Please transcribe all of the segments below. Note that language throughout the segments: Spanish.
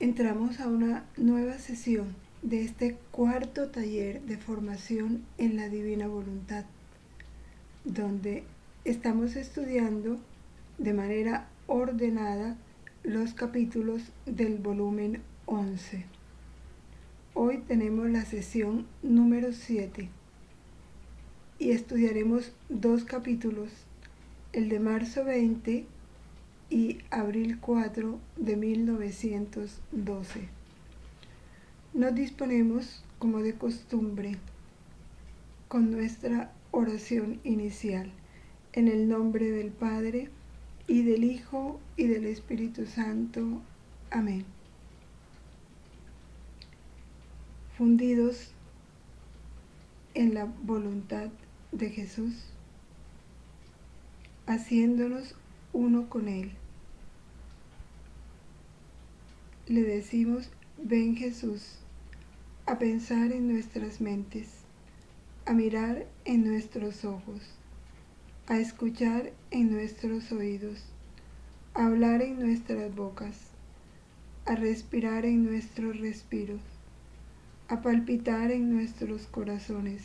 Entramos a una nueva sesión de este cuarto taller de formación en la Divina Voluntad, donde estamos estudiando de manera ordenada los capítulos del volumen 11. Hoy tenemos la sesión número 7 y estudiaremos dos capítulos, el de marzo 20 y abril 4 de 1912. Nos disponemos, como de costumbre, con nuestra oración inicial, en el nombre del Padre, y del Hijo, y del Espíritu Santo. Amén. Fundidos en la voluntad de Jesús, haciéndonos uno con Él, le decimos: ven Jesús, a pensar en nuestras mentes, a mirar en nuestros ojos, a escuchar en nuestros oídos, a hablar en nuestras bocas, a respirar en nuestros respiros, a palpitar en nuestros corazones,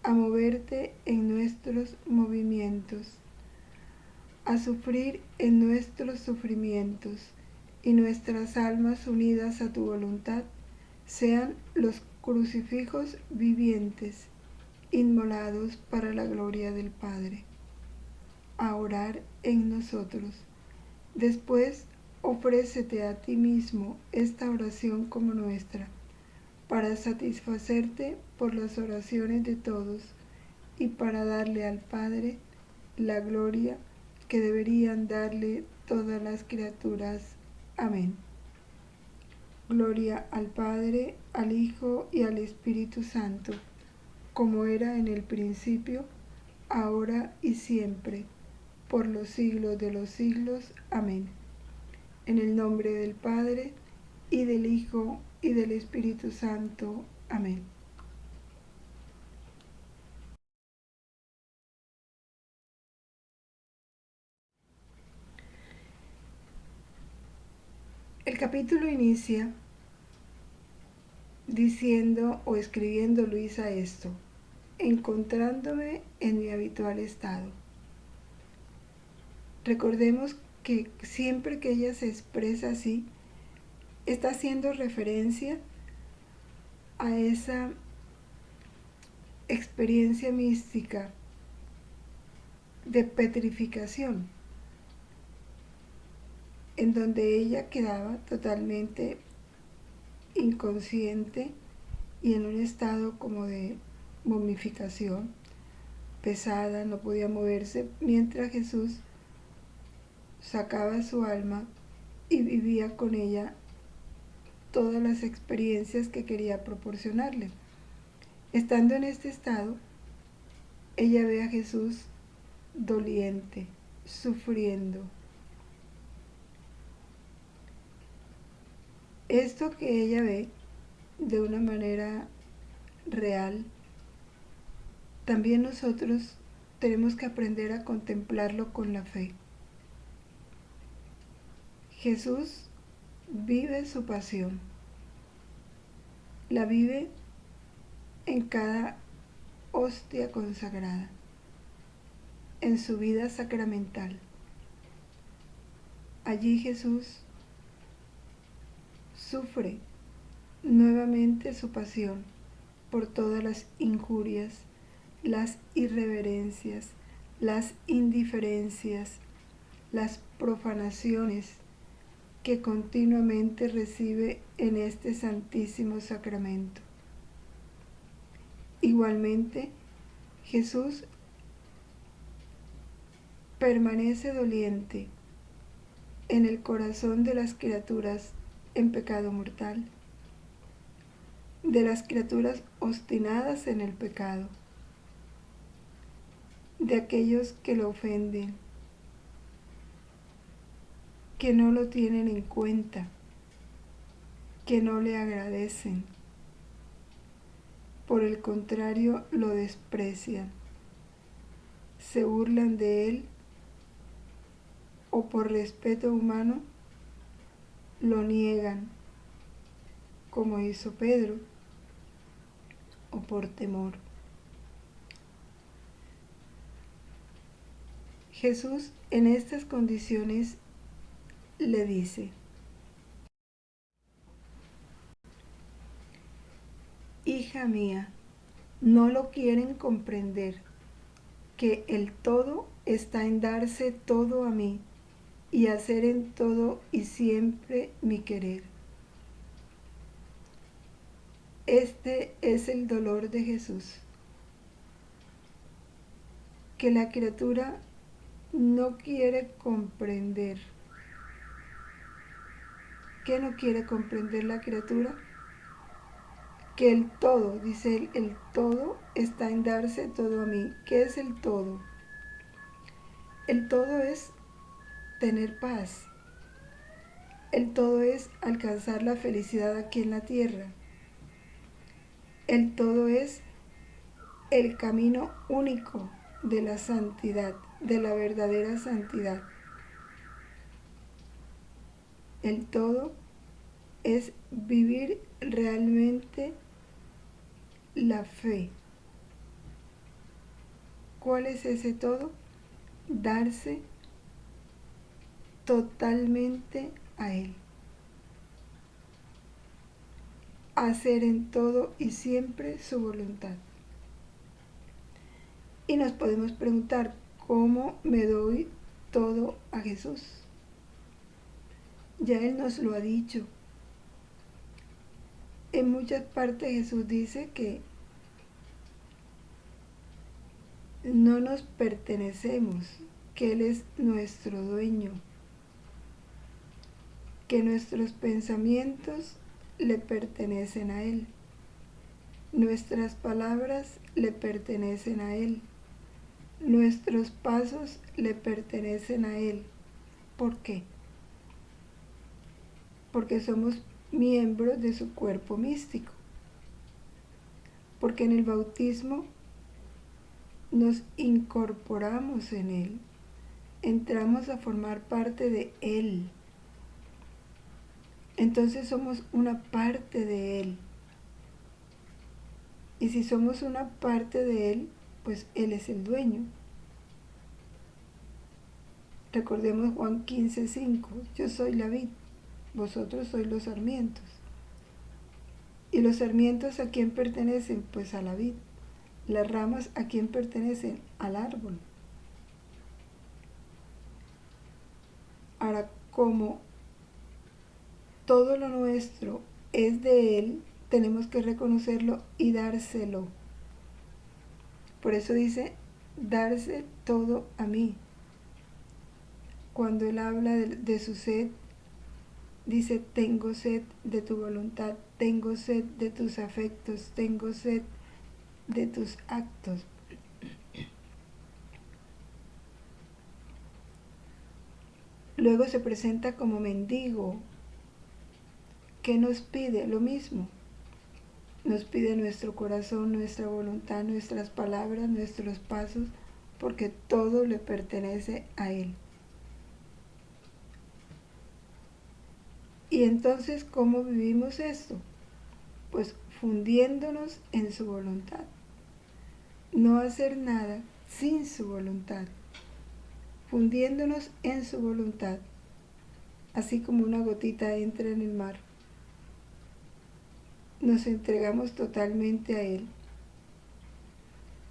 a moverte en nuestros movimientos, a sufrir en nuestros sufrimientos, y nuestras almas unidas a tu voluntad sean los crucifijos vivientes, inmolados para la gloria del Padre. A orar en nosotros. Después, ofrécete a ti mismo esta oración como nuestra, para satisfacerte por las oraciones de todos y para darle al Padre la gloria que deberían darle todas las criaturas. Amén. Gloria al Padre, al Hijo y al Espíritu Santo, como era en el principio, ahora y siempre, por los siglos de los siglos. Amén. En el nombre del Padre, y del Hijo, y del Espíritu Santo. Amén. El capítulo inicia diciendo o escribiendo Luisa esto: encontrándome en mi habitual estado. Recordemos que siempre que ella se expresa así, está haciendo referencia a esa experiencia mística de petrificación, en donde ella quedaba totalmente inconsciente y en un estado como de momificación, pesada, no podía moverse, mientras Jesús sacaba su alma y vivía con ella todas las experiencias que quería proporcionarle. Estando en este estado, ella ve a Jesús doliente, sufriendo. Esto que ella ve de una manera real, también nosotros tenemos que aprender a contemplarlo con la fe. Jesús vive su pasión, la vive en cada hostia consagrada, en su vida sacramental. Allí Jesús sufre nuevamente su pasión por todas las injurias, las irreverencias, las indiferencias, las profanaciones que continuamente recibe en este santísimo sacramento. Igualmente, Jesús permanece doliente en el corazón de las criaturas en pecado mortal, de las criaturas obstinadas en el pecado, de aquellos que lo ofenden, que no lo tienen en cuenta, que no le agradecen. Por el contrario, lo desprecian, se burlan de él, o por respeto humano lo niegan, como hizo Pedro, o por temor. Jesús en estas condiciones le dice: hija mía, no lo quieren comprender, que el todo está en darse todo a mí y hacer en todo y siempre mi querer. Este es el dolor de Jesús, que la criatura no quiere comprender. ¿Qué no quiere comprender la criatura? Que el todo, dice él, el todo está en darse todo a mí. ¿Qué es el todo? El todo es tener paz. El todo es alcanzar la felicidad aquí en la tierra. El todo es el camino único de la santidad, de la verdadera santidad. El todo es vivir realmente la fe. ¿Cuál es ese todo? Darse totalmente a Él. Hacer en todo y siempre su voluntad. Y nos podemos preguntar, ¿cómo me doy todo a Jesús? Ya Él nos lo ha dicho. En muchas partes Jesús dice que no nos pertenecemos, que Él es nuestro dueño, que nuestros pensamientos le pertenecen a Él, nuestras palabras le pertenecen a Él, nuestros pasos le pertenecen a Él. ¿Por qué? Porque somos miembros de su cuerpo místico, porque en el bautismo nos incorporamos en Él, entramos a formar parte de Él. Entonces somos una parte de Él. Y si somos una parte de Él, pues Él es el dueño. Recordemos Juan 15:5, yo soy la vid, vosotros sois los sarmientos. ¿Y los sarmientos a quién pertenecen? Pues a la vid. Las ramas a quién pertenecen? Al árbol. Ahora, como todo lo nuestro es de Él, tenemos que reconocerlo y dárselo. Por eso dice, darse todo a mí. Cuando Él habla de su sed, dice, tengo sed de tu voluntad, tengo sed de tus afectos, tengo sed de tus actos. Luego se presenta como mendigo. ¿Qué nos pide? Lo mismo. Nos pide nuestro corazón, nuestra voluntad, nuestras palabras, nuestros pasos, porque todo le pertenece a Él. Y entonces, ¿cómo vivimos esto? Pues fundiéndonos en su voluntad. No hacer nada sin su voluntad. Fundiéndonos en su voluntad. Así como una gotita entra en el mar. Nos entregamos totalmente a Él.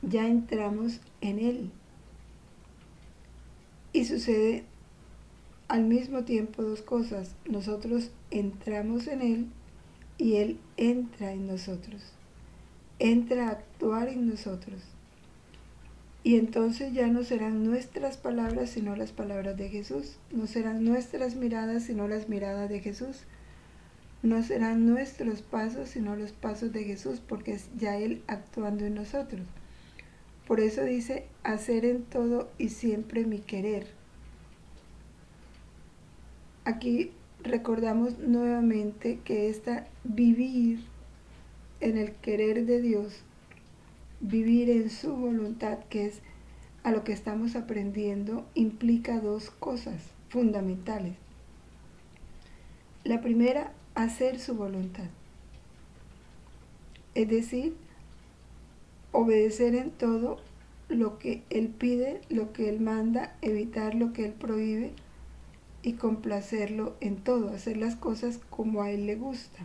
Ya entramos en Él. Y sucede al mismo tiempo dos cosas. Nosotros entramos en Él y Él entra en nosotros. Entra a actuar en nosotros. Y entonces ya no serán nuestras palabras sino las palabras de Jesús. No serán nuestras miradas sino las miradas de Jesús. No serán nuestros pasos sino los pasos de Jesús, porque es ya Él actuando en nosotros. Por eso dice, hacer en todo y siempre mi querer. Aquí recordamos nuevamente que vivir en el querer de Dios, vivir en su voluntad, que es a lo que estamos aprendiendo, implica dos cosas fundamentales. La primera, hacer su voluntad. Es decir, obedecer en todo lo que Él pide, lo que Él manda, evitar lo que Él prohíbe y complacerlo en todo, hacer las cosas como a Él le gusta.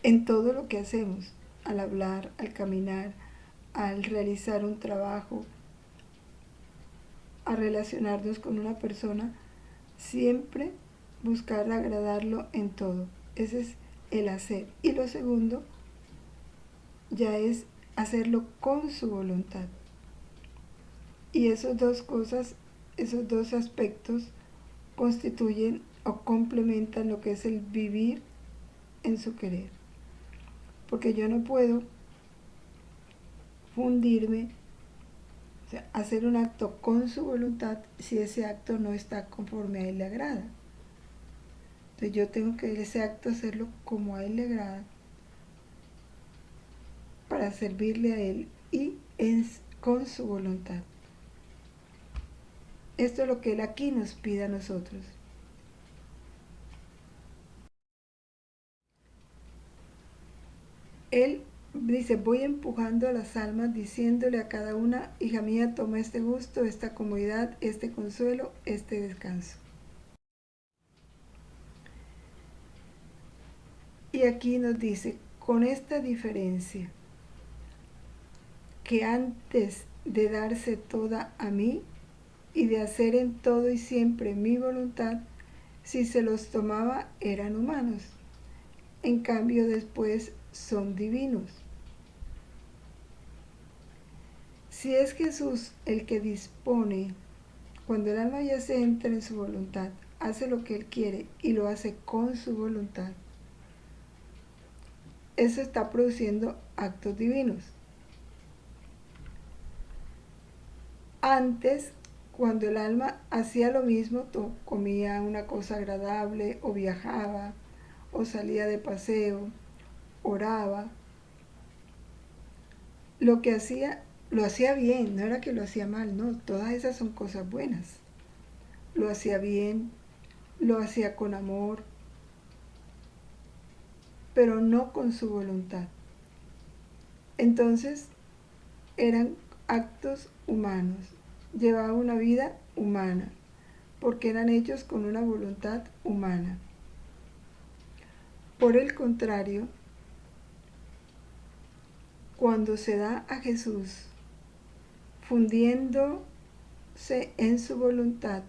En todo lo que hacemos, al hablar, al caminar, al realizar un trabajo, a relacionarnos con una persona, siempre buscar agradarlo en todo. Ese es el hacer. Y lo segundo ya es hacerlo con su voluntad. Y esas dos cosas, esos dos aspectos constituyen o complementan lo que es el vivir en su querer. Porque yo no puedo fundirme, o sea, hacer un acto con su voluntad si ese acto no está conforme a Él le agrada. Entonces yo tengo que ese acto hacerlo como a Él le agrada para servirle a Él y con su voluntad. Esto es lo que Él aquí nos pide a nosotros. Él dice, voy empujando a las almas diciéndole a cada una, hija mía, toma este gusto, esta comodidad, este consuelo, este descanso. Y aquí nos dice, con esta diferencia, que antes de darse toda a mí y de hacer en todo y siempre mi voluntad, si se los tomaba eran humanos, en cambio después son divinos. Si es Jesús el que dispone, cuando el alma ya se entra en su voluntad, hace lo que Él quiere y lo hace con su voluntad, eso está produciendo actos divinos. Antes, cuando el alma hacía lo mismo, comía una cosa agradable, o viajaba, o salía de paseo, oraba, lo que hacía, lo hacía bien, no era que lo hacía mal, no, todas esas son cosas buenas. Lo hacía bien, lo hacía con amor, pero no con su voluntad. Entonces, eran actos humanos, llevaba una vida humana, porque eran hechos con una voluntad humana. Por el contrario, cuando se da a Jesús, fundiéndose en su voluntad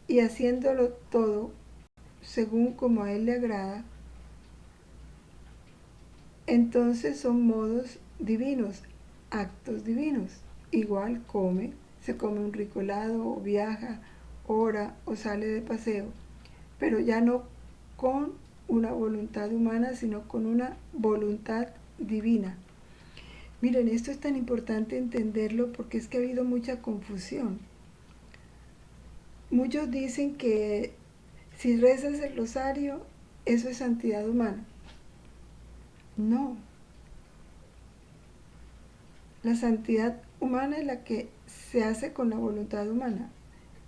y haciéndolo todo según como a Él le agrada, entonces son modos divinos, actos divinos. Igual se come un rico helado, o viaja, ora o sale de paseo, pero ya no con una voluntad humana, sino con una voluntad divina. Miren, esto es tan importante entenderlo porque es que ha habido mucha confusión. Muchos dicen que si rezas el rosario, eso es santidad humana. No. La santidad humana es la que se hace con la voluntad humana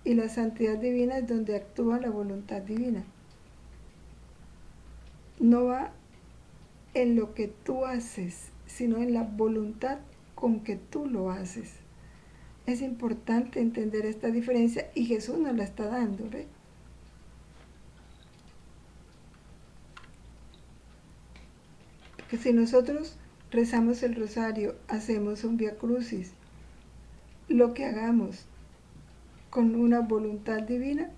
y la santidad divina es donde actúa la voluntad divina. No va en lo que tú haces, sino en la voluntad con que tú lo haces. Es importante entender esta diferencia y Jesús nos la está dando, ¿ve? Porque si nosotros rezamos el rosario, hacemos un vía crucis, lo que hagamos con una voluntad divina,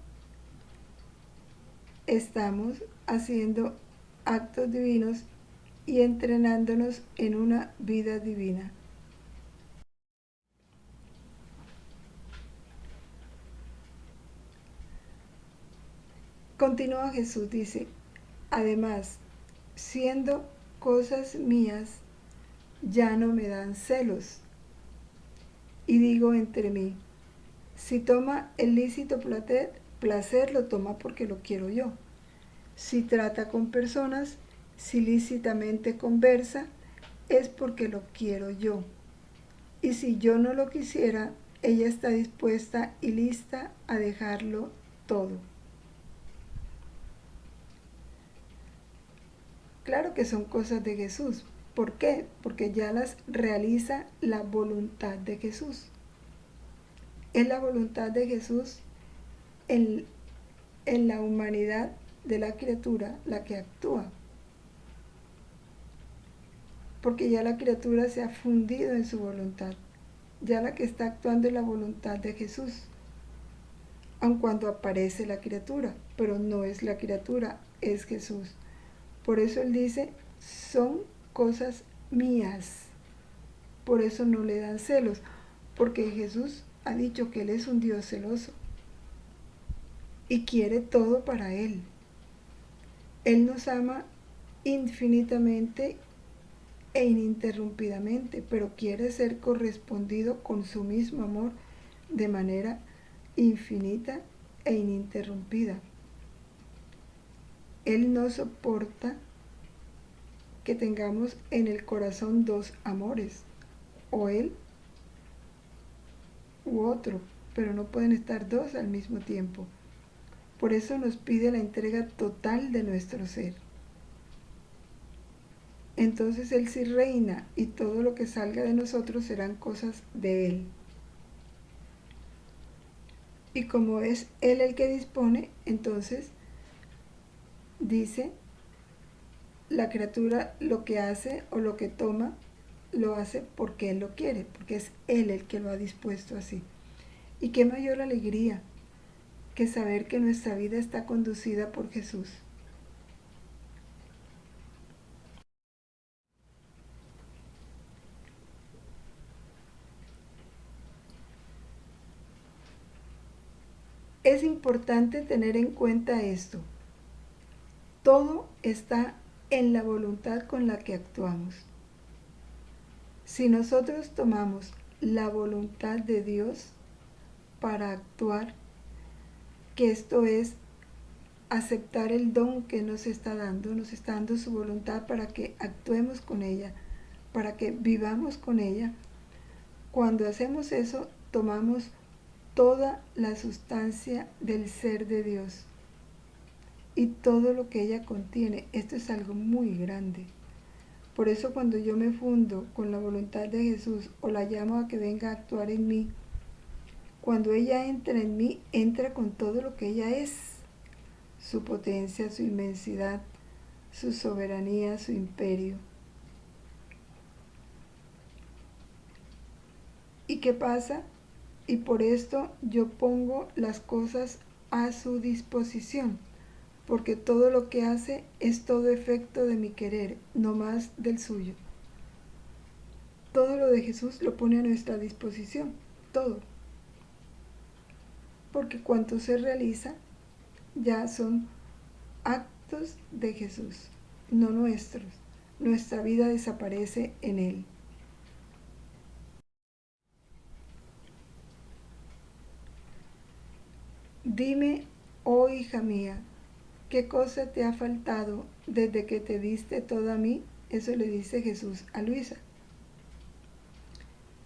estamos haciendo actos divinos y entrenándonos en una vida divina. Continúa Jesús, dice, además, siendo cosas mías, ya no me dan celos. Y digo entre mí, si toma el lícito placer lo toma porque lo quiero yo. Si trata con personas, si lícitamente conversa, es porque lo quiero yo. Y si yo no lo quisiera, ella está dispuesta y lista a dejarlo todo. Claro que son cosas de Jesús. ¿Por qué? Porque ya las realiza la voluntad de Jesús. Es la voluntad de Jesús en, en la humanidad de la criatura la que actúa. Porque ya la criatura se ha fundido en su voluntad. Ya la que está actuando es la voluntad de Jesús. Aun cuando aparece la criatura, pero no es la criatura, es Jesús. Por eso él dice, son cosas mías. Por eso no le dan celos, porque Jesús ha dicho que él es un Dios celoso y quiere todo para él. Él nos ama infinitamente e ininterrumpidamente, pero quiere ser correspondido con su mismo amor de manera infinita e ininterrumpida. Él no soporta que tengamos en el corazón dos amores, o él u otro, pero no pueden estar dos al mismo tiempo. Por eso nos pide la entrega total de nuestro ser. Entonces Él sí reina y todo lo que salga de nosotros serán cosas de Él. Y como es Él el que dispone, entonces dice, la criatura lo que hace o lo que toma, lo hace porque Él lo quiere, porque es Él el que lo ha dispuesto así. Y qué mayor alegría que saber que nuestra vida está conducida por Jesús. Es importante tener en cuenta esto. Todo está en la voluntad con la que actuamos. Si nosotros tomamos la voluntad de Dios para actuar, que esto es aceptar el don que nos está dando su voluntad para que actuemos con ella, para que vivamos con ella. Cuando hacemos eso, tomamos toda la sustancia del ser de Dios y todo lo que ella contiene. Esto es algo muy grande. Por eso cuando yo me fundo con la voluntad de Jesús o la llamo a que venga a actuar en mí, cuando ella entra en mí, entra con todo lo que ella es, su potencia, su inmensidad, su soberanía, su imperio. ¿Y qué pasa? Y por esto yo pongo las cosas a su disposición, porque todo lo que hace es todo efecto de mi querer, no más del suyo. Todo lo de Jesús lo pone a nuestra disposición, todo. Porque cuanto se realiza ya son actos de Jesús, no nuestros. Nuestra vida desaparece en Él. Dime, oh hija mía, ¿qué cosa te ha faltado desde que te diste todo a mí? Eso le dice Jesús a Luisa.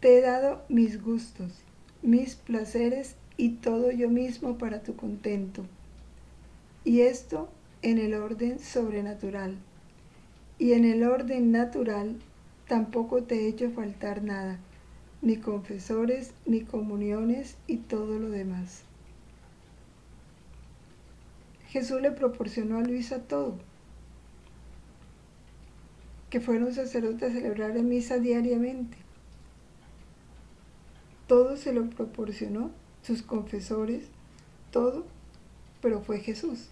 Te he dado mis gustos, mis placeres y todo yo mismo para tu contento. Y esto en el orden sobrenatural. Y en el orden natural tampoco te he hecho faltar nada, ni confesores, ni comuniones y todo lo demás. Jesús le proporcionó a Luisa todo. Que fuera un sacerdote a celebrar en misa diariamente. Todo se lo proporcionó, sus confesores, todo, pero fue Jesús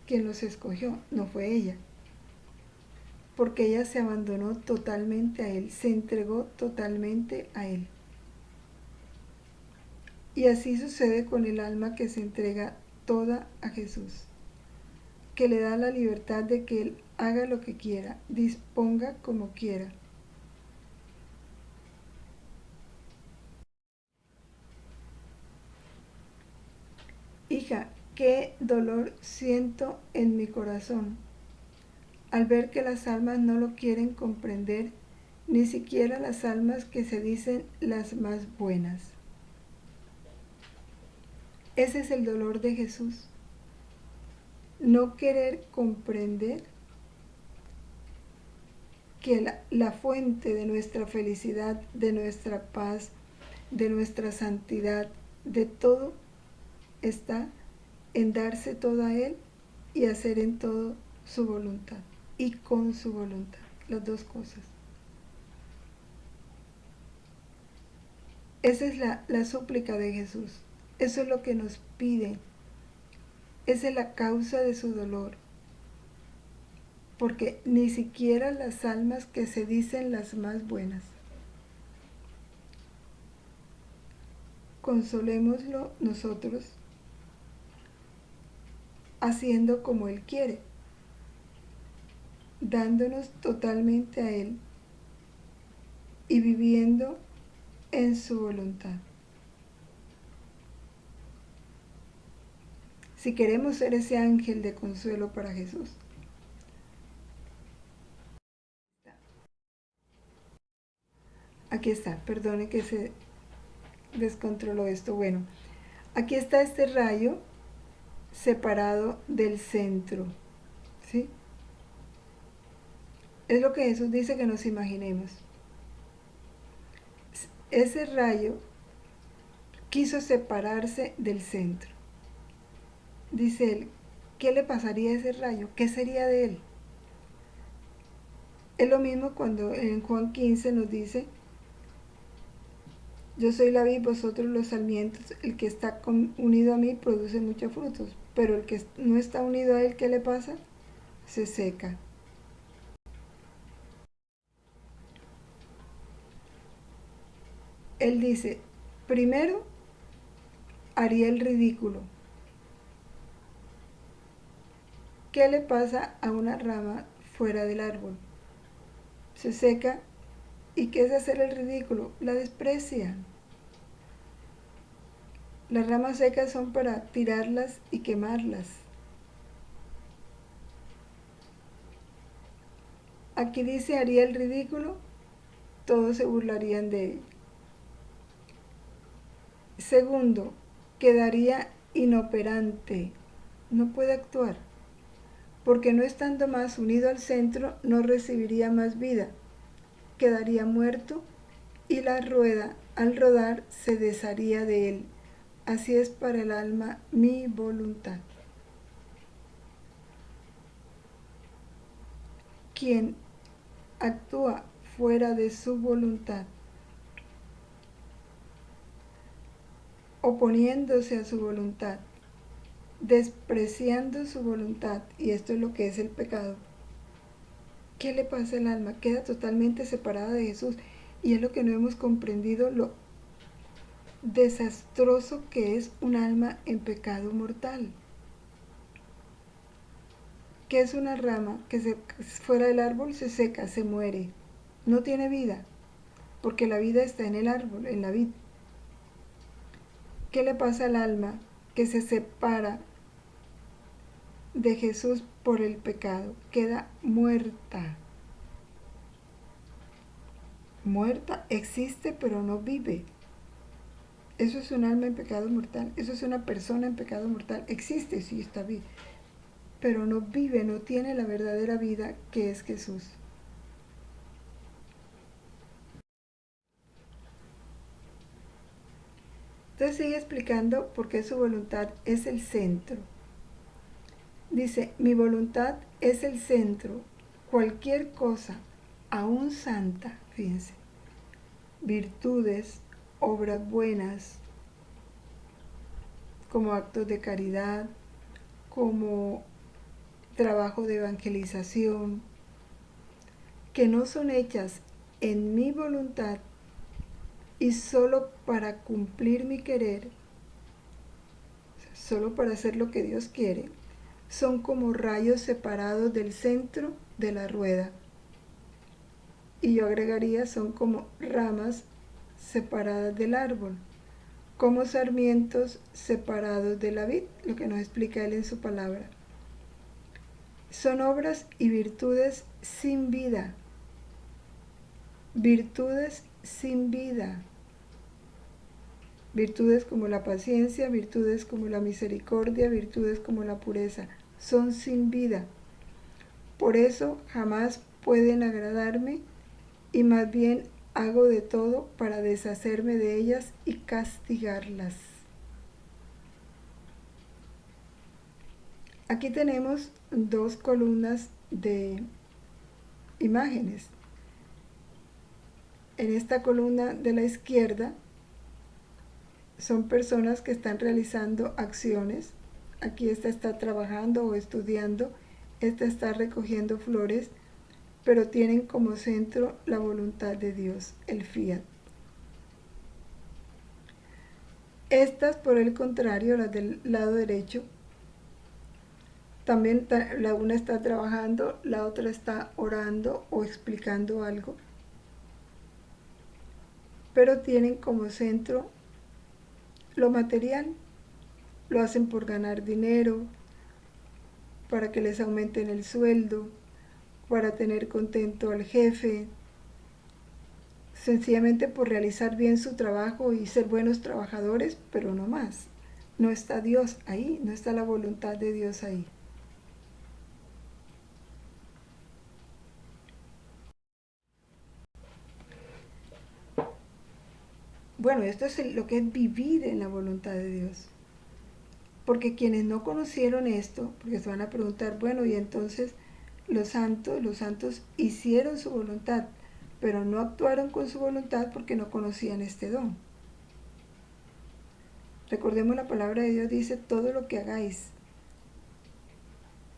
quien los escogió, no fue ella. Porque ella se abandonó totalmente a Él, se entregó totalmente a Él. Y así sucede con el alma que se entrega toda a Jesús, que le da la libertad de que Él haga lo que quiera, disponga como quiera. Hija, qué dolor siento en mi corazón al ver que las almas no lo quieren comprender, ni siquiera las almas que se dicen las más buenas. Ese es el dolor de Jesús. No querer comprender que la fuente de nuestra felicidad, de nuestra paz, de nuestra santidad, de todo, está en darse todo a Él y hacer en todo su voluntad y con su voluntad, las dos cosas. Esa es la súplica de Jesús. Eso es lo que nos pide. Esa es la causa de su dolor. Porque ni siquiera las almas que se dicen las más buenas. Consolémoslo nosotros haciendo como Él quiere, dándonos totalmente a Él y viviendo en su voluntad. Si queremos ser ese ángel de consuelo para Jesús. Aquí está, perdone que se descontroló esto. Bueno, aquí está este rayo separado del centro, ¿sí? Es lo que Jesús dice que nos imaginemos. Ese rayo quiso separarse del centro. Dice él, ¿qué le pasaría a ese rayo? ¿Qué sería de él? Es lo mismo cuando en Juan 15 nos dice, yo soy la vid, vosotros los sarmientos, el que está unido a mí produce muchos frutos, pero el que no está unido a él, ¿qué le pasa? Se seca. Él dice, primero haría el ridículo. ¿Qué le pasa a una rama fuera del árbol? Se seca. ¿Y qué es hacer el ridículo? La desprecia. Las ramas secas son para tirarlas y quemarlas. Aquí dice haría el ridículo, todos se burlarían de él. Segundo, quedaría inoperante, no puede actuar, porque no estando más unido al centro no recibiría más vida, quedaría muerto y la rueda al rodar se desharía de él. Así es para el alma mi voluntad. Quien actúa fuera de su voluntad, oponiéndose a su voluntad, despreciando su voluntad, y esto es lo que es el pecado, ¿qué le pasa al alma? Queda totalmente separada de Jesús, y es lo que no hemos comprendido, lo desastroso que es un alma en pecado mortal. ¿Qué es una rama que fuera del árbol se seca, se muere? No tiene vida, porque la vida está en el árbol, en la vid. ¿Qué le pasa al alma que se separa de Jesús por el pecado? Queda muerta. Muerta, existe pero no vive. Eso es un alma en pecado mortal, eso es una persona en pecado mortal. Existe, sí, está viva, pero no vive, no tiene la verdadera vida que es Jesús. Entonces sigue explicando por qué su voluntad es el centro. Dice, mi voluntad es el centro. Cualquier cosa, aún santa, fíjense, virtudes, obras buenas, como actos de caridad, como trabajo de evangelización, que no son hechas en mi voluntad y solo para cumplir mi querer, solo para hacer lo que Dios quiere, son como rayos separados del centro de la rueda. Y yo agregaría, son como ramas separadas del árbol, como sarmientos separados de la vid, lo que nos explica él en su palabra. Son obras y virtudes sin vida. Virtudes sin vida. Virtudes como la paciencia, virtudes como la misericordia, virtudes como la pureza. Son sin vida. Por eso jamás pueden agradarme y más bien hago de todo para deshacerme de ellas y castigarlas. Aquí tenemos dos columnas de imágenes. En esta columna de la izquierda son personas que están realizando acciones. Aquí esta está trabajando o estudiando, esta está recogiendo flores, pero tienen como centro la voluntad de Dios, el fiat. Estas, por el contrario, las del lado derecho, también la una está trabajando, la otra está orando o explicando algo, pero tienen como centro lo material. Lo hacen por ganar dinero, para que les aumenten el sueldo, para tener contento al jefe, sencillamente por realizar bien su trabajo y ser buenos trabajadores, pero no más. No está Dios ahí, no está la voluntad de Dios ahí. Bueno, esto es lo que es vivir en la voluntad de Dios. Porque quienes no conocieron esto, porque se van a preguntar, bueno, y entonces los santos hicieron su voluntad, pero no actuaron con su voluntad porque no conocían este don. Recordemos, la palabra de Dios dice, todo lo que hagáis,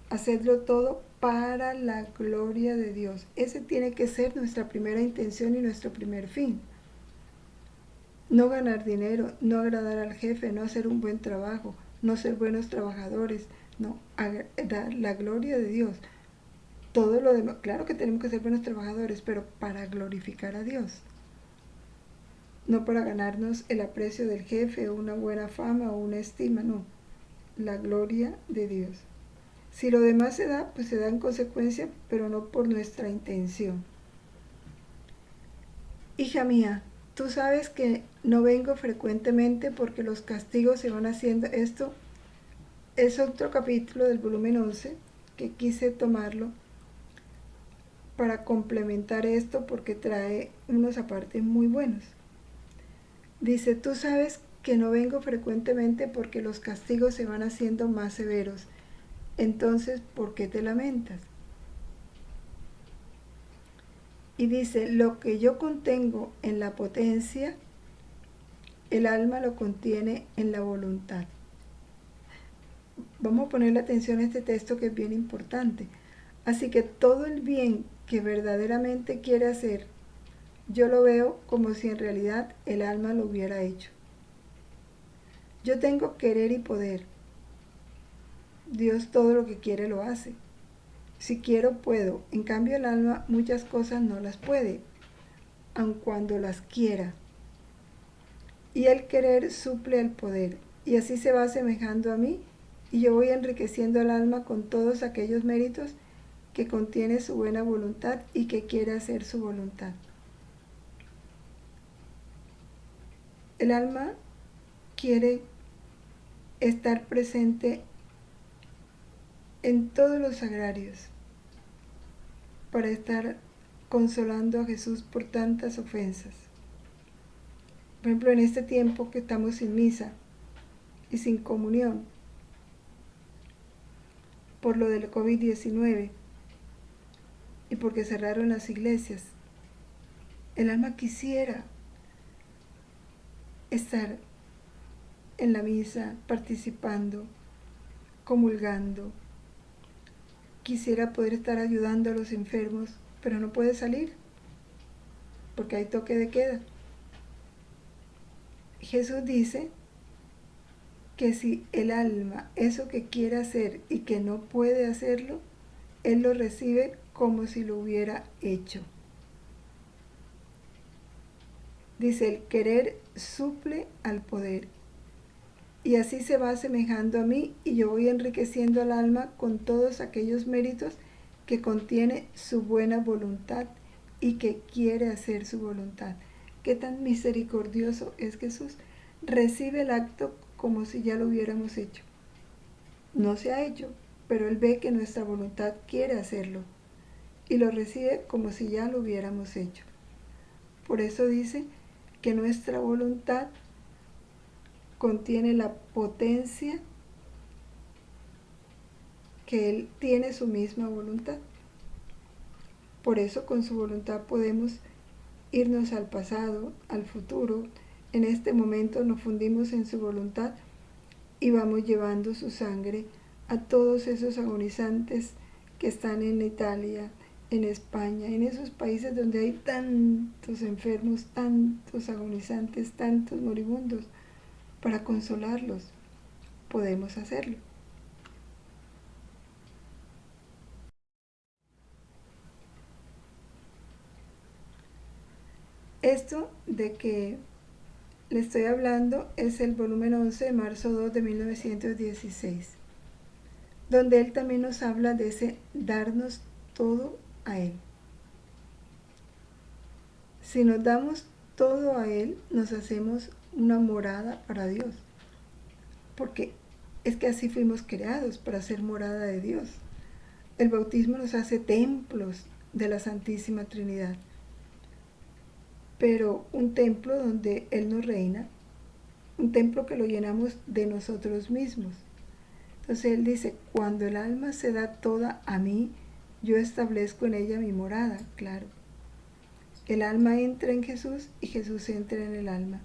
hacedlo todo para la gloria de Dios. Ese tiene que ser nuestra primera intención y nuestro primer fin. No ganar dinero, no agradar al jefe, no hacer un buen trabajo, no ser buenos trabajadores, no, dar la gloria de Dios. Todo lo demás, claro que tenemos que ser buenos trabajadores, pero para glorificar a Dios. No para ganarnos el aprecio del jefe, o una buena fama o una estima, no. La gloria de Dios. Si lo demás se da, pues se da en consecuencia, pero no por nuestra intención. Hija mía, tú sabes que no vengo frecuentemente porque los castigos se van haciendo. Esto es otro capítulo del volumen 11 que quise tomarlo para complementar esto porque trae unos apartes muy buenos. Dice, tú sabes que no vengo frecuentemente porque los castigos se van haciendo más severos. Entonces, ¿por qué te lamentas? Y dice, lo que yo contengo en la potencia, el alma lo contiene en la voluntad. Vamos a ponerle atención a este texto que es bien importante. Así que todo el bien que verdaderamente quiere hacer, yo lo veo como si en realidad el alma lo hubiera hecho. Yo tengo querer y poder. Dios todo lo que quiere lo hace. Si quiero, puedo. En cambio, el alma muchas cosas no las puede, aun cuando las quiera. Y el querer suple al poder, y así se va asemejando a mí, y yo voy enriqueciendo al alma con todos aquellos méritos que contiene su buena voluntad y que quiere hacer su voluntad. El alma quiere estar presente en todos los sagrarios para estar consolando a Jesús por tantas ofensas. Por ejemplo, en este tiempo que estamos sin misa y sin comunión por lo del COVID-19 y porque cerraron las iglesias, el alma quisiera estar en la misa, participando, comulgando. Quisiera poder estar ayudando a los enfermos, pero no puede salir porque hay toque de queda. Jesús dice que si el alma, eso que quiere hacer y que no puede hacerlo, Él lo recibe como si lo hubiera hecho. Dice, el querer suple al poder. Y así se va asemejando a mí y yo voy enriqueciendo al alma con todos aquellos méritos que contiene su buena voluntad y que quiere hacer su voluntad. Qué tan misericordioso es Jesús. Recibe el acto como si ya lo hubiéramos hecho. No se ha hecho, pero Él ve que nuestra voluntad quiere hacerlo. y lo recibe como si ya lo hubiéramos hecho. Por eso dice que nuestra voluntad contiene la potencia que Él tiene su misma voluntad. Por eso con su voluntad podemos irnos al pasado, al futuro. En este momento nos fundimos en su voluntad y vamos llevando su sangre a todos esos agonizantes que están en Italia, en España, en esos países donde hay tantos enfermos, tantos agonizantes, tantos moribundos, para consolarlos. Podemos hacerlo. Esto de que le estoy hablando es el volumen 11 de marzo 2 de 1916, donde él también nos habla de ese darnos todo a Él. Si nos damos todo a Él, nos hacemos una morada para Dios, porque es que así fuimos creados, para ser morada de Dios. El bautismo nos hace templos de la Santísima Trinidad, pero un templo donde Él nos reina, un templo que lo llenamos de nosotros mismos. Entonces Él dice, cuando el alma se da toda a mí, yo establezco en ella mi morada, claro. El alma entra en Jesús y Jesús entra en el alma.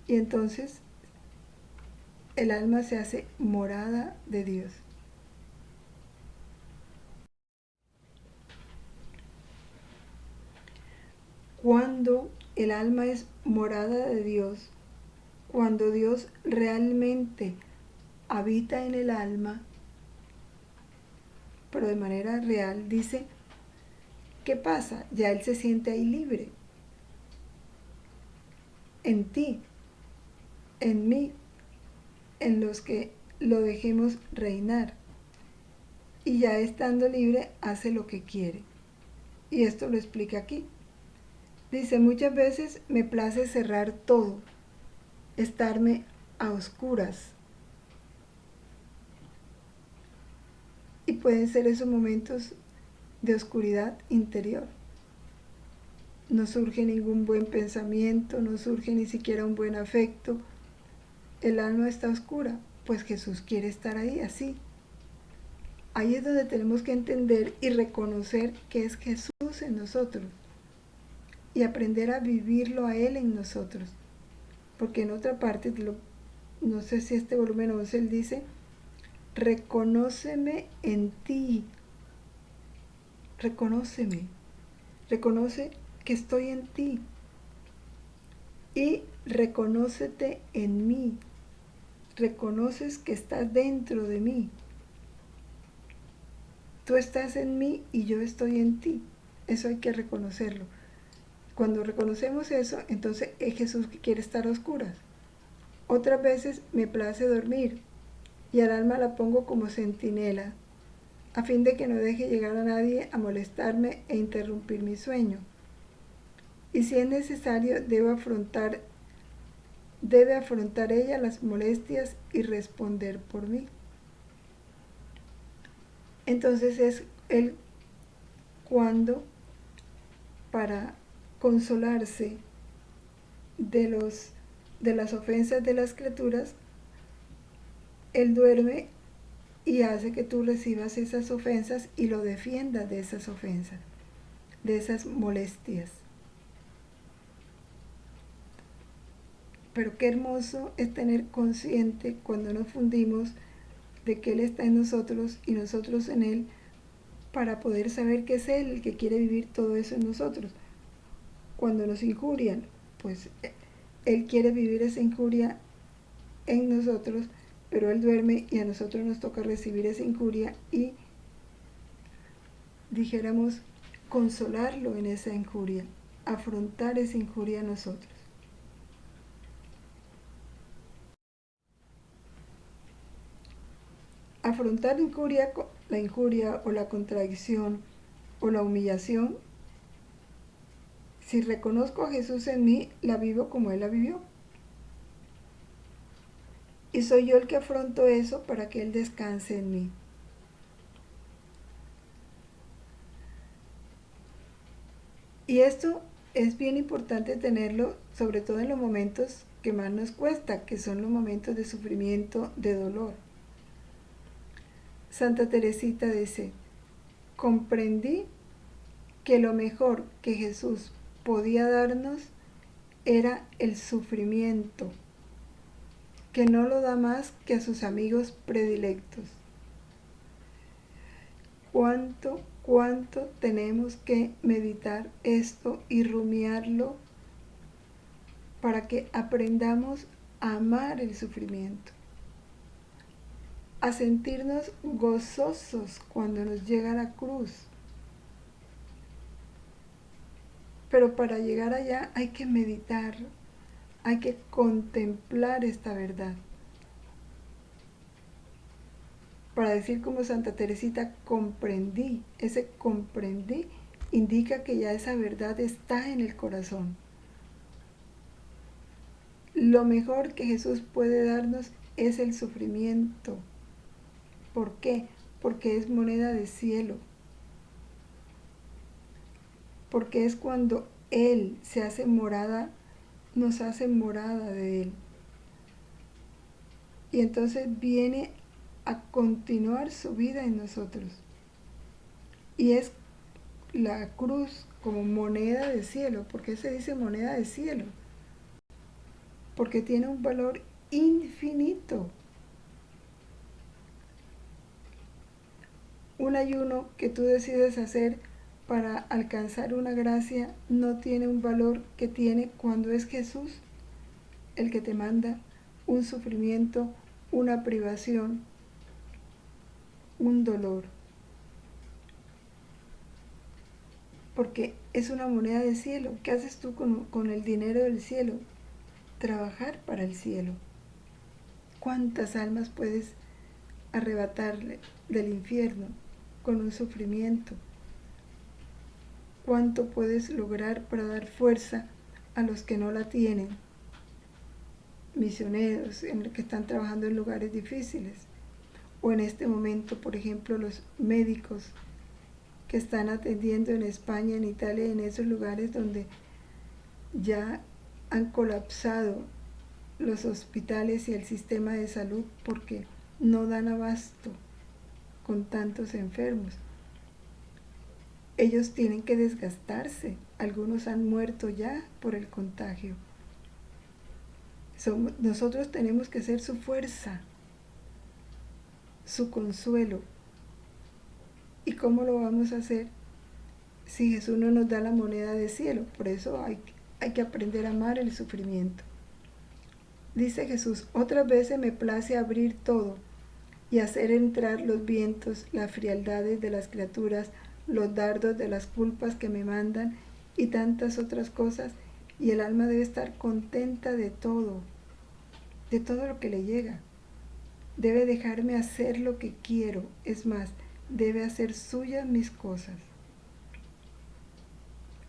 Y entonces el alma se hace morada de Dios. Cuando el alma es morada de Dios, cuando Dios realmente habita en el alma, pero de manera real, dice, ¿qué pasa? Ya Él se siente ahí libre. En ti, en mí, en los que lo dejemos reinar. Y ya estando libre, hace lo que quiere. Y esto lo explica aquí. Dice, muchas veces me place cerrar todo, estarme a oscuras. Y pueden ser esos momentos de oscuridad interior. No surge ningún buen pensamiento, no surge ni siquiera un buen afecto. El alma está oscura, pues Jesús quiere estar ahí así. Ahí es donde tenemos que entender y reconocer que es Jesús en nosotros y aprender a vivirlo a Él en nosotros. Porque en otra parte, no sé si este volumen 11, Él dice, reconóceme en ti, reconóceme, reconoce que estoy en ti y reconócete en mí, reconoces que estás dentro de mí. Tú estás en mí y yo estoy en ti. Eso hay que reconocerlo. Cuando reconocemos eso, entonces es Jesús que quiere estar a oscuras. Otras veces me place dormir y al alma la pongo como centinela, a fin de que no deje llegar a nadie a molestarme e interrumpir mi sueño. Y si es necesario, debe afrontar ella las molestias y responder por mí. Entonces es Él cuando, para consolarse de las ofensas de las criaturas, Él duerme y hace que tú recibas esas ofensas y lo defiendas de esas ofensas, de esas molestias. Pero qué hermoso es tener consciente cuando nos fundimos de que Él está en nosotros y nosotros en Él, para poder saber que es Él el que quiere vivir todo eso en nosotros. Cuando nos injurian, pues Él quiere vivir esa injuria en nosotros, pero Él duerme y a nosotros nos toca recibir esa injuria y, dijéramos, consolarlo en esa injuria, afrontar esa injuria a nosotros. Afrontar la injuria o la contradicción o la humillación, si reconozco a Jesús en mí, la vivo como Él la vivió. Y soy yo el que afronto eso para que Él descanse en mí. Y esto es bien importante tenerlo, sobre todo en los momentos que más nos cuesta, que son los momentos de sufrimiento, de dolor. Santa Teresita dice, comprendí que lo mejor que Jesús podía darnos era el sufrimiento, que no lo da más que a sus amigos predilectos. ¿Cuánto tenemos que meditar esto y rumiarlo para que aprendamos a amar el sufrimiento, a sentirnos gozosos cuando nos llega la cruz? Pero para llegar allá hay que meditar, hay que contemplar esta verdad. Para decir como Santa Teresita, comprendí. Ese comprendí indica que ya esa verdad está en el corazón. Lo mejor que Jesús puede darnos es el sufrimiento. ¿Por qué? Porque es moneda de cielo. Porque es cuando Él se hace morada, nos hace morada de Él. Y entonces viene a continuar su vida en nosotros. Y es la cruz como moneda de cielo. ¿Por qué se dice moneda de cielo? Porque tiene un valor infinito. Un ayuno que tú decides hacer para alcanzar una gracia no tiene un valor que tiene cuando es Jesús el que te manda un sufrimiento, una privación, un dolor. Porque es una moneda de cielo. ¿Qué haces tú con el dinero del cielo? Trabajar para el cielo. ¿Cuántas almas puedes arrebatarle del infierno con un sufrimiento? ¿Cuánto puedes lograr para dar fuerza a los que no la tienen? Misioneros que están trabajando en lugares difíciles. O en este momento, por ejemplo, los médicos que están atendiendo en España, en Italia, en esos lugares donde ya han colapsado los hospitales y el sistema de salud porque no dan abasto con tantos enfermos. Ellos tienen que desgastarse. Algunos han muerto ya por el contagio. Nosotros tenemos que ser su fuerza, su consuelo. ¿Y cómo lo vamos a hacer si Jesús no nos da la moneda de cielo? Por eso hay que aprender a amar el sufrimiento. Dice Jesús, otras veces me place abrir todo y hacer entrar los vientos, las frialdades de las criaturas, los dardos de las culpas que me mandan y tantas otras cosas, y el alma debe estar contenta de todo lo que le llega. Debe dejarme hacer lo que quiero, es más, debe hacer suyas mis cosas.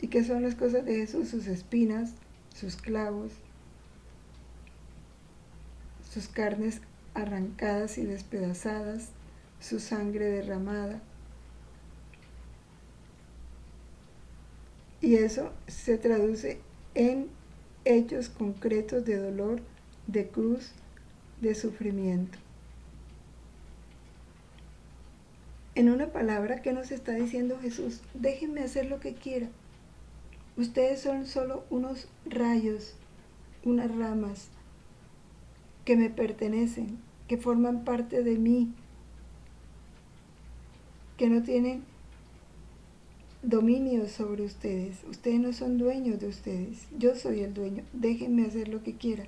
¿Y qué son las cosas de Jesús? Sus espinas, sus clavos, sus carnes arrancadas y despedazadas, su sangre derramada. Y eso se traduce en hechos concretos de dolor, de cruz, de sufrimiento. En una palabra, ¿qué nos está diciendo Jesús? Déjenme hacer lo que quiera. Ustedes son solo unos rayos, unas ramas que me pertenecen, que forman parte de mí, que no tienen dominio sobre ustedes. Ustedes no son dueños de ustedes. Yo soy el dueño. Déjenme hacer lo que quiera.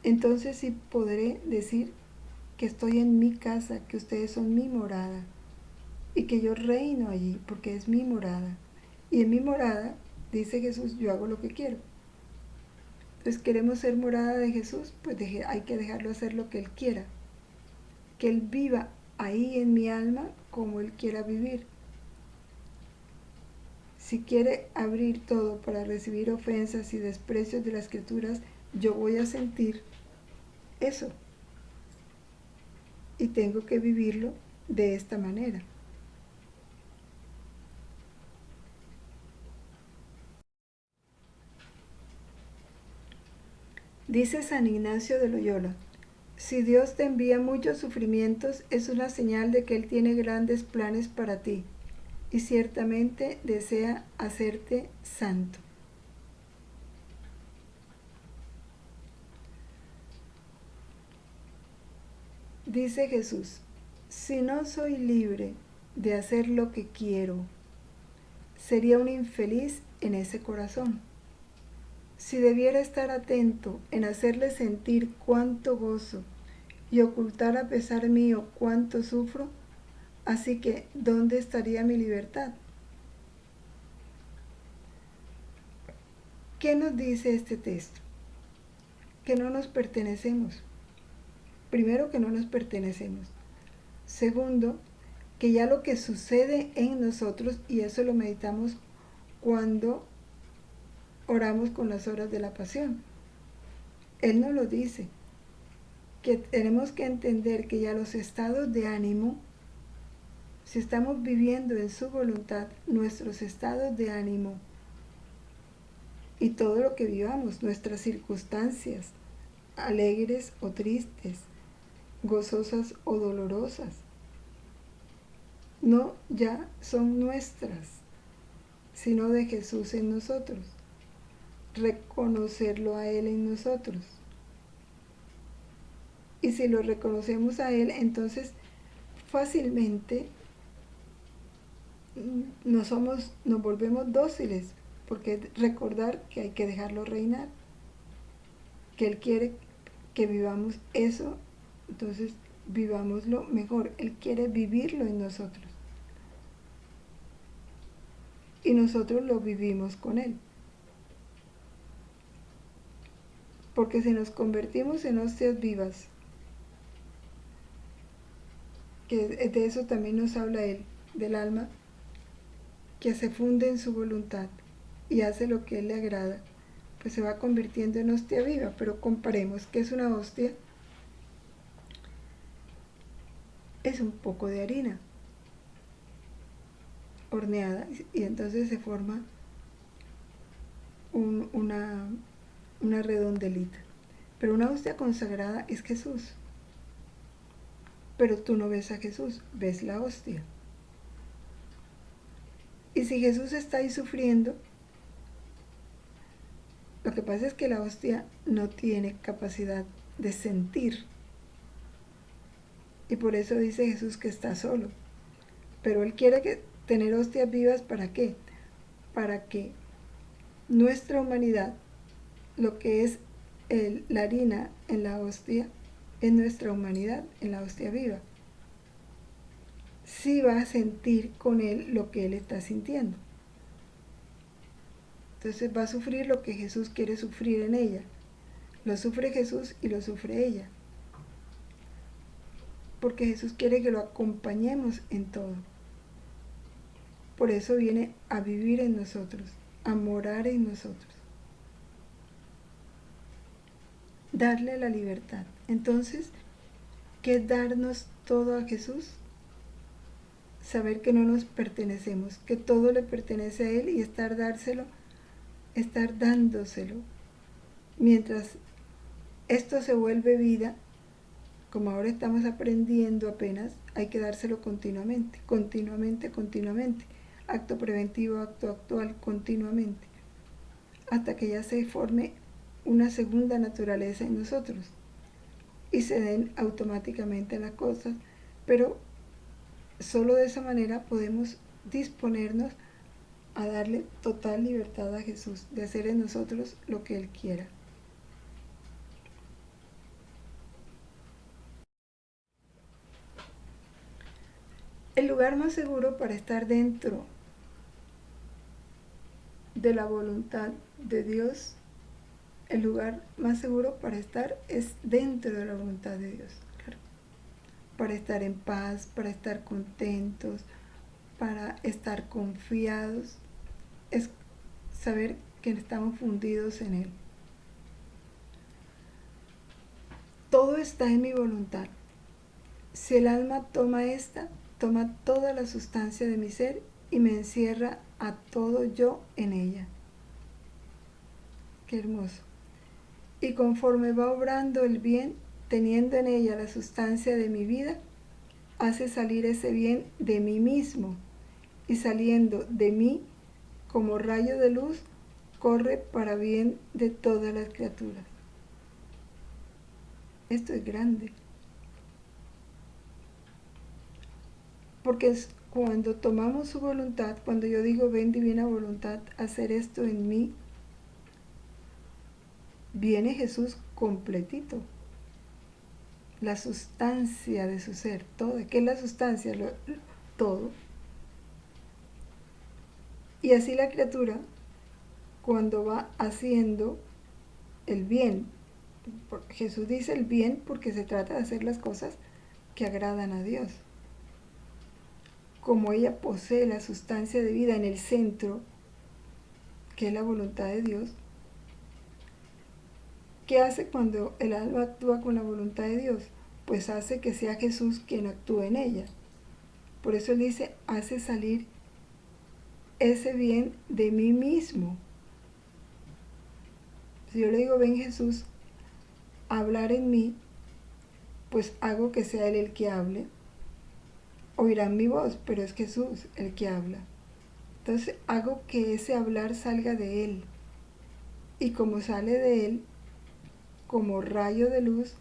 Entonces sí podré decir que estoy en mi casa, que ustedes son mi morada y que yo reino allí porque es mi morada. Y en mi morada, dice Jesús, yo hago lo que quiero. Entonces, ¿queremos ser morada de Jesús? Pues hay que dejarlo hacer lo que Él quiera. Que Él viva ahí en mi alma como Él quiera vivir. Si quiere abrir todo para recibir ofensas y desprecios de las criaturas, yo voy a sentir eso. Y tengo que vivirlo de esta manera. Dice San Ignacio de Loyola: si Dios te envía muchos sufrimientos, es una señal de que Él tiene grandes planes para ti y ciertamente desea hacerte santo. Dice Jesús: si no soy libre de hacer lo que quiero, sería un infeliz en ese corazón. Si debiera estar atento en hacerle sentir cuánto gozo y ocultar a pesar mío cuánto sufro, así que ¿dónde estaría mi libertad? ¿Qué nos dice este texto? Que no nos pertenecemos. Primero, que no nos pertenecemos. Segundo, que ya lo que sucede en nosotros, y eso lo meditamos cuando oramos con las horas de la pasión. Él nos lo dice, que tenemos que entender que ya los estados de ánimo, si estamos viviendo en su voluntad, nuestros estados de ánimo y todo lo que vivamos, nuestras circunstancias, alegres o tristes, gozosas o dolorosas, no ya son nuestras, sino de Jesús en nosotros. Reconocerlo a Él en nosotros. Y si lo reconocemos a Él, entonces fácilmente nos volvemos dóciles, porque recordar que hay que dejarlo reinar, que Él quiere que vivamos eso, entonces vivámoslo mejor. Él quiere vivirlo en nosotros. Y nosotros lo vivimos con Él. Porque si nos convertimos en hostias vivas, que de eso también nos habla Él, del alma, que se funde en su voluntad y hace lo que Él le agrada, pues se va convirtiendo en hostia viva. Pero comparemos, ¿qué es una hostia? Es un poco de harina horneada y entonces se forma una redondelita. Pero una hostia consagrada es Jesús. Pero tú no ves a Jesús, ves la hostia. Y si Jesús está ahí sufriendo, lo que pasa es que la hostia no tiene capacidad de sentir. Y por eso dice Jesús que está solo. Pero Él quiere tener hostias vivas, ¿para qué? Para que nuestra humanidad, lo que es la harina en la hostia, es nuestra humanidad en la hostia viva. Sí va a sentir con Él lo que Él está sintiendo. Entonces va a sufrir lo que Jesús quiere sufrir en ella. Lo sufre Jesús y lo sufre ella. Porque Jesús quiere que lo acompañemos en todo. Por eso viene a vivir en nosotros, a morar en nosotros. Darle la libertad. Entonces, ¿qué es darnos todo a Jesús? Saber que no nos pertenecemos, que todo le pertenece a Él y estar dándoselo. Mientras esto se vuelve vida, como ahora estamos aprendiendo apenas, hay que dárselo continuamente, continuamente, continuamente. Acto preventivo, acto actual, continuamente. Hasta que ya se forme una segunda naturaleza en nosotros y se den automáticamente las cosas, pero solo de esa manera podemos disponernos a darle total libertad a Jesús, de hacer en nosotros lo que Él quiera. El lugar más seguro para estar dentro de la voluntad de Dios, el lugar más seguro para estar es dentro de la voluntad de Dios, claro. Para estar en paz, para estar contentos, para estar confiados, es saber que estamos fundidos en Él. Todo está en mi voluntad. Si el alma toma esta, toma toda la sustancia de mi ser y me encierra a todo yo en ella. Qué hermoso. y conforme va obrando el bien, teniendo en ella la sustancia de mi vida, hace salir ese bien de mí mismo, y saliendo de mí como rayo de luz, corre para bien de todas las criaturas. Esto es grande, porque es cuando tomamos su voluntad, cuando yo digo ven divina voluntad, hacer esto en mí, viene Jesús completito, la sustancia de su ser, todo. ¿Qué es la sustancia? Todo. Y así la criatura, cuando va haciendo el bien, Jesús dice el bien porque se trata de hacer las cosas que agradan a Dios. Como ella posee la sustancia de vida en el centro, que es la voluntad de Dios, ¿qué hace cuando el alma actúa con la voluntad de Dios? Pues hace que sea Jesús quien actúe en ella. Por eso él dice, hace salir ese bien de mí mismo. Si yo le digo, ven Jesús, a hablar en mí, pues hago que sea él el que hable. Oirán mi voz, pero es Jesús el que habla. Entonces hago que ese hablar salga de él. Y como sale de él, como rayo de luz,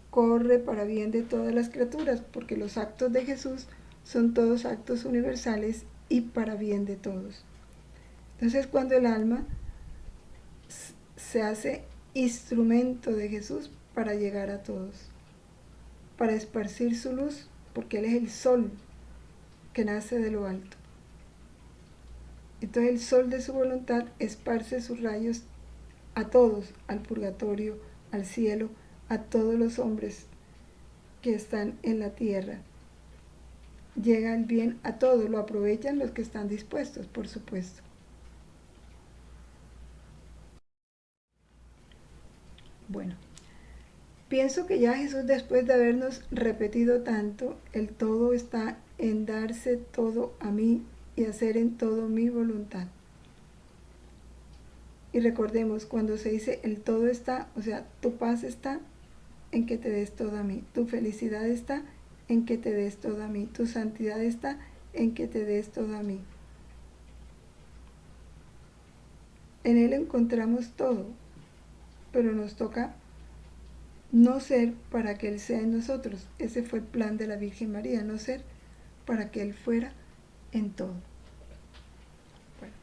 corre para bien de todas las criaturas, porque los actos de Jesús son todos actos universales y para bien de todos. Entonces cuando el alma se hace instrumento de Jesús para llegar a todos, para esparcir su luz, porque Él es el sol que nace de lo alto. Entonces el sol de su voluntad esparce sus rayos a todos, al purgatorio, al cielo, a todos los hombres que están en la tierra. Llega el bien a todos, lo aprovechan los que están dispuestos, por supuesto. Bueno, pienso que ya Jesús, después de habernos repetido tanto, el todo está en darse todo a mí y hacer en todo mi voluntad. Y recordemos, cuando se dice el todo está, o sea, tu paz está en que te des todo a mí, tu felicidad está en que te des todo a mí, tu santidad está en que te des todo a mí. En Él encontramos todo, pero nos toca no ser para que Él sea en nosotros. Ese fue el plan de la Virgen María, no ser para que Él fuera en todo. Bueno,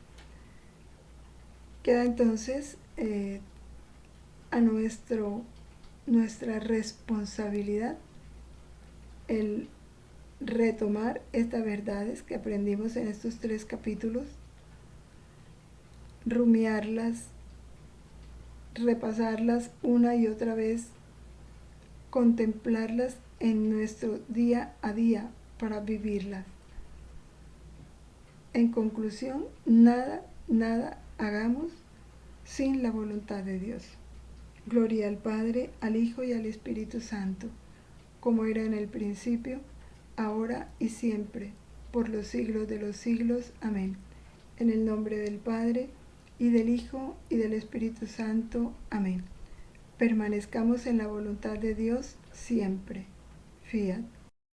queda entonces a nuestra responsabilidad el retomar estas verdades que aprendimos en estos 3 capítulos, rumiarlas, repasarlas una y otra vez, contemplarlas en nuestro día a día para vivirlas. En conclusión, nada hagamos sin la voluntad de Dios. Gloria al Padre, al Hijo y al Espíritu Santo, como era en el principio, ahora y siempre, por los siglos de los siglos. Amén. En el nombre del Padre, y del Hijo, y del Espíritu Santo. Amén. Permanezcamos en la voluntad de Dios siempre. Fiat.